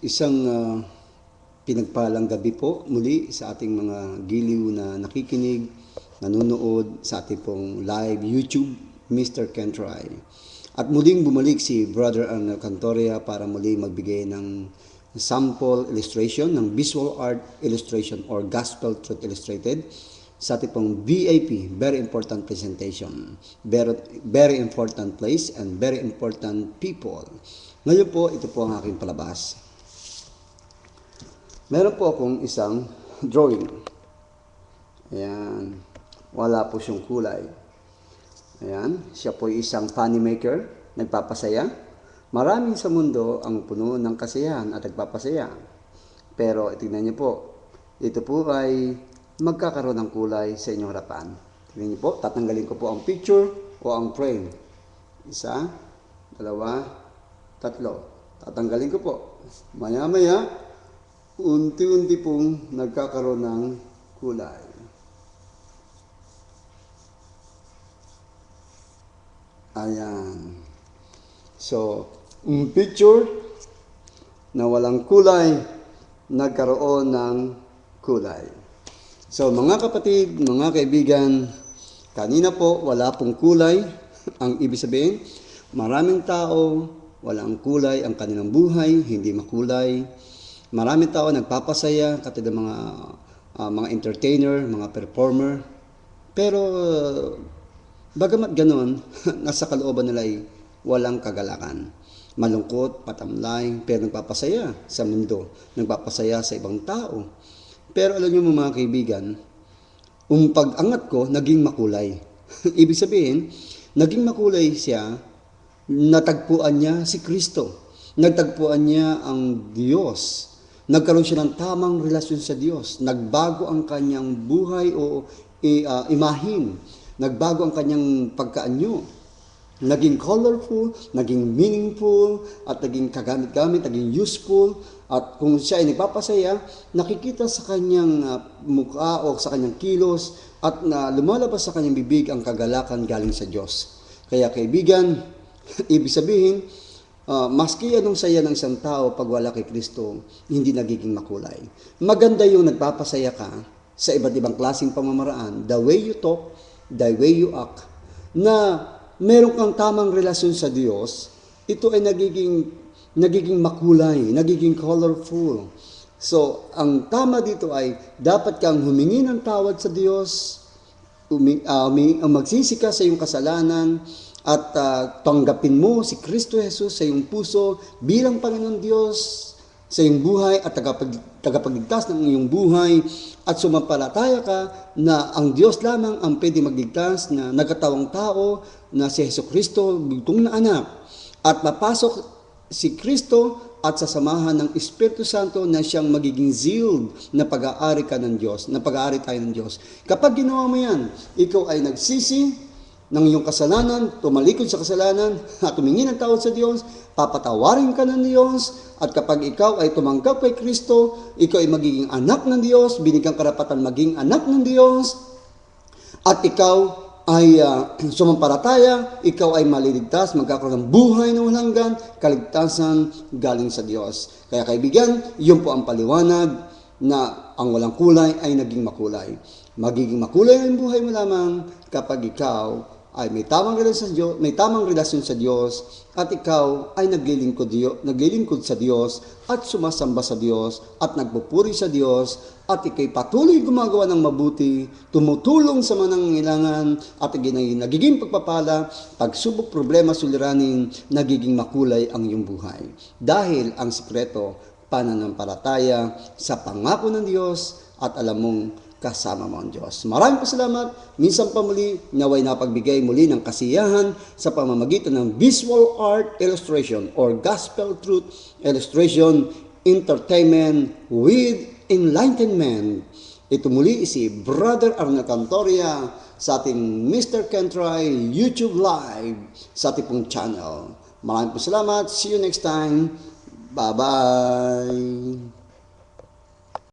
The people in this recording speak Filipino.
Isang pinagpalang gabi po muli sa ating mga giliw na nakikinig, nanonood sa ating pong live YouTube, Mr. Kentry. At muling bumalik si Brother Arnel Cantoria para muli magbigay ng sample illustration ng visual art illustration or gospel truth illustrated sa ating pong VIP, very important presentation, very important place and very important people. Ngayon po, ito po ang aking palabas. Meron po akong isang drawing. Ayan. Wala po siyang kulay. Ayan. Siya po isang funny maker, nagpapasaya. Maraming sa mundo ang puno ng kasiyahan at nagpapasaya. Pero tingnan niyo po, ito po ay magkakaroon ng kulay sa inyong harapan. Tingnan niyo po, tatanggalin ko po ang picture o ang frame. Isa, dalawa, tatlo. Tatanggalin ko po. Maya-maya, unti-unti pong nagkakaroon ng kulay. Ayan. So, picture na walang kulay, nagkaroon ng kulay. So, mga kapatid, mga kaibigan, kanina po wala pong kulay. Ang ibig sabihin, maraming tao, walang kulay ang kanilang buhay, hindi makulay. Maraming tao nagpapasaya, katulad ng mga entertainer, mga performer. Pero bagamat ganon, nasa kalooban nila ay walang kagalakan. Malungkot, patamlay, pero nagpapasaya sa mundo, nagpapasaya sa ibang tao. Pero alam niyo mga kaibigan, pag-angat ko, naging makulay. Ibig sabihin, naging makulay siya, natagpuan niya si Kristo. Nagtagpuan niya ang Diyos. Nagkaroon siya ng tamang relasyon sa Diyos. Nagbago ang kanyang buhay o imahin. Nagbago ang kanyang pagkaanyo. Naging colorful, naging meaningful, at naging kagamit-gamit, naging useful. At kung siya ay nagpapasaya, nakikita sa kanyang mukha o sa kanyang kilos at lumalabas sa kanyang bibig ang kagalakan galing sa Diyos. Kaya kaibigan, ibig sabihin, maski anong saya ng isang tao pag wala kay Kristo, hindi nagiging makulay. Maganda yung nagpapasaya ka sa iba't ibang klaseng pamamaraan, the way you talk, the way you act, na meron kang tamang relasyon sa Diyos, ito ay nagiging makulay, nagiging colorful. So, ang tama dito ay dapat kang humingi ng tawad sa Diyos, magsisi ka sa iyong kasalanan, at tanggapin mo si Kristo Jesus sa iyong puso bilang Panginoon Diyos sa iyong buhay at tagapagligtas ng iyong buhay, at sumampalataya ka na ang Diyos lamang ang pwede magligtas, na nagkatawang tao na si Jesucristo, bugtong na anak, at mapasok si Kristo at sasamahan ng Espiritu Santo na siyang magiging sealed na pag-aari ka ng Diyos, na pag-aari tayo ng Diyos. Kapag ginawa mo yan, ikaw ay nagsisi ng iyong kasalanan, tumalikod sa kasalanan, at humingi ng tawad sa Diyos, papatawarin ka ng Diyos, at kapag ikaw ay tumanggap kay Kristo, ikaw ay magiging anak ng Diyos, binigyan karapatan maging anak ng Diyos, at ikaw ay sumampalataya, ikaw ay maliligtas, magkakaroon ng buhay na walang hanggan, kaligtasan galing sa Diyos. Kaya kaibigan, yun po ang paliwanag na ang walang kulay ay naging makulay. Magiging makulay ang buhay mo lamang kapag ikaw ay may tamang relasyon sa Diyos, at ikaw ay naglilingkod sa Diyos at sumasamba sa Diyos at nagpupuri sa Diyos, at ikay patuloy gumagawa ng mabuti, tumutulong sa manangailangan, at nagiging pagpapala, pagsubok, problema, suliranin, nagiging makulay ang iyong buhay. Dahil ang sikreto, pananampalataya sa pangako ng Diyos, at alam mong kasama mo ang Diyos. Maraming salamat. Minsan pa muli, naway napagbigay muli ng kasiyahan sa pamamagitan ng visual art illustration or gospel truth illustration, entertainment with enlightenment. Ito muli si Brother Arnel Cantoria sa ating Mr. Kentry YouTube Live sa ating pong channel. Maraming salamat. See you next time. Bye-bye.